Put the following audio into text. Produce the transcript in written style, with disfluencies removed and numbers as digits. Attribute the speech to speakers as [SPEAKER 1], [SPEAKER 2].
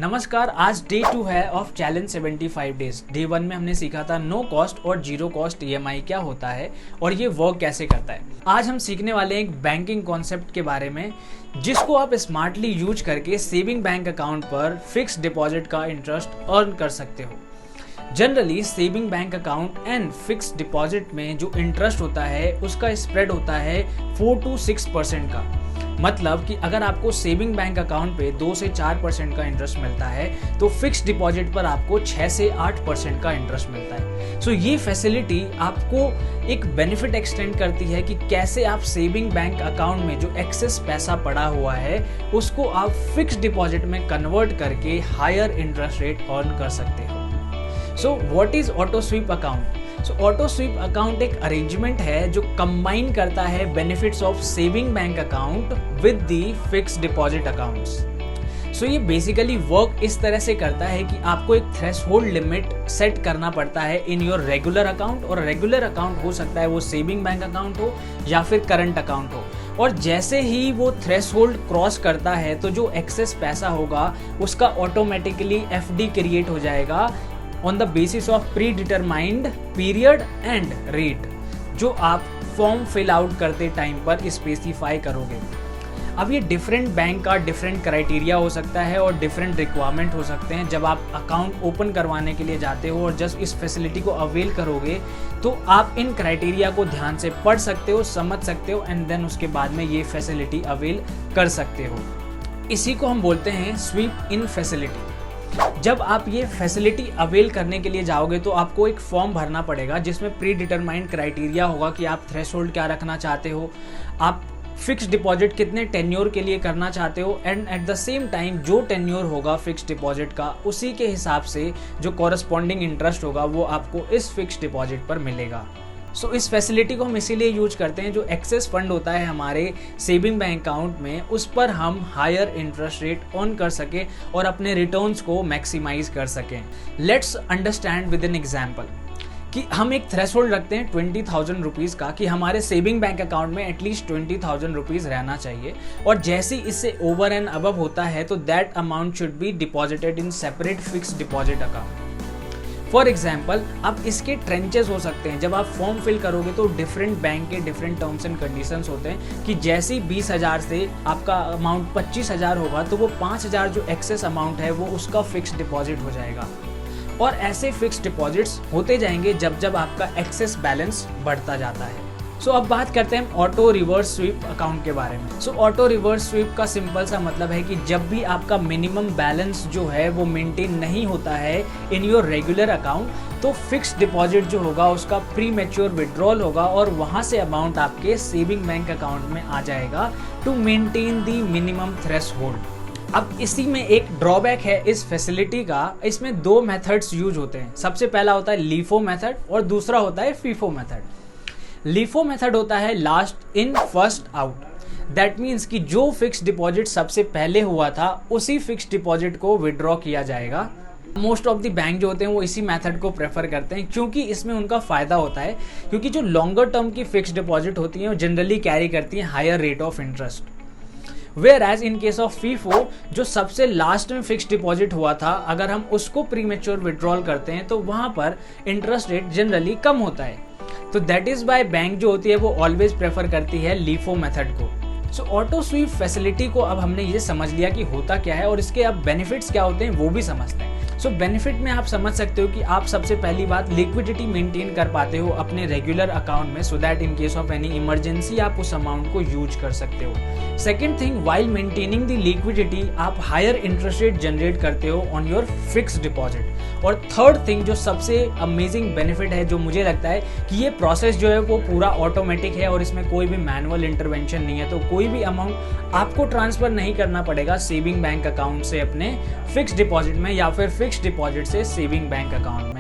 [SPEAKER 1] नमस्कार। आज डे 2 है ऑफ चैलेंज 75 डेज। डे 1 में हमने सीखा था नो कॉस्ट और जीरो कॉस्ट ईएमआई क्या होता है और ये वर्क कैसे करता है। आज हम सीखने वाले हैं एक बैंकिंग कॉन्सेप्ट के बारे में जिसको आप स्मार्टली यूज करके सेविंग बैंक अकाउंट पर फिक्स डिपॉजिट का इंटरेस्ट अर्न कर सकते हो। Generally saving bank account and fix deposit में जो इंटरेस्ट होता है उसका स्प्रेड होता है 4 to 6% का। मतलब कि अगर आपको सेविंग बैंक अकाउंट पे 2 से 4% का इंटरेस्ट मिलता है तो फिक्स डिपॉजिट पर आपको 6 से 8% का इंटरेस्ट मिलता है। सो ये फैसिलिटी आपको एक बेनिफिट एक्सटेंड करती है कि कैसे आप सेविंग बैंक अकाउंट में जो एक्सेस पैसा पड़ा हुआ है उसको आप फिक्स डिपॉजिट में कन्वर्ट करके हायर इंटरेस्ट रेट अर्न कर सकते हो। So what is auto sweep account? So auto sweep account एक अरेंजमेंट है जो कंबाइन करता है benefits of saving bank account with the fix deposit accounts. So ये बेसिकली वर्क इस तरह से करता है कि आपको एक थ्रेशहोल्ड लिमिट सेट करना पड़ता है इन योर रेगुलर अकाउंट, और रेगुलर अकाउंट हो सकता है वो सेविंग बैंक अकाउंट हो या फिर करंट अकाउंट हो। और जैसे ही वो थ्रेशहोल्ड क्रॉस करता है तो जो एक्सेस पैसा होगा उसका ऑटोमेटिकली एफडी क्रिएट हो जाएगा on the basis of pre determined period and rate, जो आप फॉर्म फिल आउट करते टाइम पर स्पेसिफाई करोगे। अब ये डिफरेंट बैंक का डिफरेंट क्राइटेरिया हो सकता है और डिफरेंट रिक्वायरमेंट हो सकते हैं। जब आप अकाउंट ओपन करवाने के लिए जाते हो और जस्ट इस फैसिलिटी को अवेल करोगे तो आप इन क्राइटेरिया को ध्यान से पढ़ सकते हो, समझ सकते हो एंड देन उसके बाद में ये फैसिलिटी अवेल कर सकते हो। इसी को हम बोलते हैं स्वीप इन फैसिलिटी। जब आप ये फैसिलिटी अवेल करने के लिए जाओगे तो आपको एक फॉर्म भरना पड़ेगा जिसमें प्री डिटरमाइंड क्राइटेरिया होगा कि आप थ्रेशहोल्ड क्या रखना चाहते हो, आप फिक्स डिपॉजिट कितने टेन्योर के लिए करना चाहते हो and at the same time जो टेन्योर होगा फिक्स डिपॉजिट का उसी के हिसाब से जो कॉरस्पॉन्डिंग इंटरेस्ट होगा वो आपको इस फिक्स डिपॉजिट पर मिलेगा। सो इस फैसिलिटी को हम इसीलिए यूज करते हैं जो एक्सेस फंड होता है हमारे सेविंग बैंक अकाउंट में उस पर हम हायर इंटरेस्ट रेट अर्न कर सके और अपने रिटर्न्स को मैक्सिमाइज कर सकें। Let's understand with an example कि हम एक थ्रेशहोल्ड रखते हैं 20,000 रुपीज़ का कि हमारे सेविंग बैंक अकाउंट में एटलीस्ट 20,000 रुपीज़ रहना चाहिए, और जैसे इससे ओवर एंड अबव होता है तो that amount should be deposited in separate fix deposit account. For example अब इसके ट्रेंचेस हो सकते हैं। जब आप फॉर्म फिल करोगे तो डिफरेंट बैंक के डिफरेंट टर्म्स एंड कंडीशंस होते हैं कि जैसे 20,000 से आपका अमाउंट 25,000 होगा तो वो 5,000 जो एक्सेस अमाउंट है वो उसका फिक्स डिपॉजिट हो जाएगा, और ऐसे फिक्स डिपॉजिट्स होते जाएंगे जब जब आपका एक्सेस बैलेंस बढ़ता जाता है। सो अब बात करते हैं ऑटो रिवर्स स्वीप अकाउंट के बारे में। सो ऑटो रिवर्स स्वीप का सिंपल सा मतलब है कि जब भी आपका मिनिमम बैलेंस जो है वो मेंटेन नहीं होता है इन योर रेगुलर अकाउंट तो फिक्स डिपॉजिट जो होगा उसका प्री मैच्योर विड्रॉल होगा और वहाँ से अमाउंट आपके सेविंग बैंक अकाउंट में आ जाएगा to maintain the minimum threshold. अब इसी में एक ड्रॉबैक है इस फैसिलिटी का, इसमें दो मेथड्स यूज होते हैं। सबसे पहला होता है लीफो मेथड और दूसरा होता है फीफो मेथड। लीफो मेथड होता है last in first out. That means कि जो फिक्स डिपॉजिट सबसे पहले हुआ था उसी फिक्स डिपॉजिट को विड्रॉ किया जाएगा। मोस्ट ऑफ द बैंक जो होते हैं वो इसी मेथड को प्रेफर करते हैं क्योंकि इसमें उनका फायदा होता है, क्योंकि जो लॉन्गर टर्म की फिक्स डिपॉजिट होती हैं वो जनरली कैरी करती हैं higher rate of interest. Whereas in case of FIFO जो सबसे लास्ट में फिक्स डिपॉजिट हुआ था अगर हम उसको प्रीमेच्योर विड्रॉल करते हैं तो वहां पर इंटरेस्ट रेट जनरली कम होता है। तो दैट इज बाय बैंक जो होती है वो ऑलवेज प्रेफर करती है लीफो मेथड को। सो ऑटो स्वीप फैसिलिटी को अब हमने ये समझ लिया कि होता क्या है और इसके अब बेनिफिट्स क्या होते हैं वो भी समझते हैं। सो बेनिफिट में आप समझ सकते हो कि आप सबसे पहली बात लिक्विडिटी मेंटेन कर पाते हो अपने रेगुलर अकाउंट में, so that in case of any emergency आप उस अमाउंट को यूज कर सकते हो। Second thing, while maintaining the liquidity आप हायर इंटरेस्ट रेट जनरेट करते हो ऑन योर फिक्स डिपॉजिट। और थर्ड थिंग जो सबसे अमेजिंग बेनिफिट है जो मुझे लगता है कि ये प्रोसेस जो है वो पूरा ऑटोमेटिक है और इसमें कोई भी मैनुअल इंटरवेंशन नहीं है, तो कोई भी अमाउंट आपको ट्रांसफर नहीं करना पड़ेगा सेविंग बैंक अकाउंट से अपने फिक्स डिपॉजिट में या फिर फिक्स डिपॉजिट से सेविंग बैंक अकाउंट में।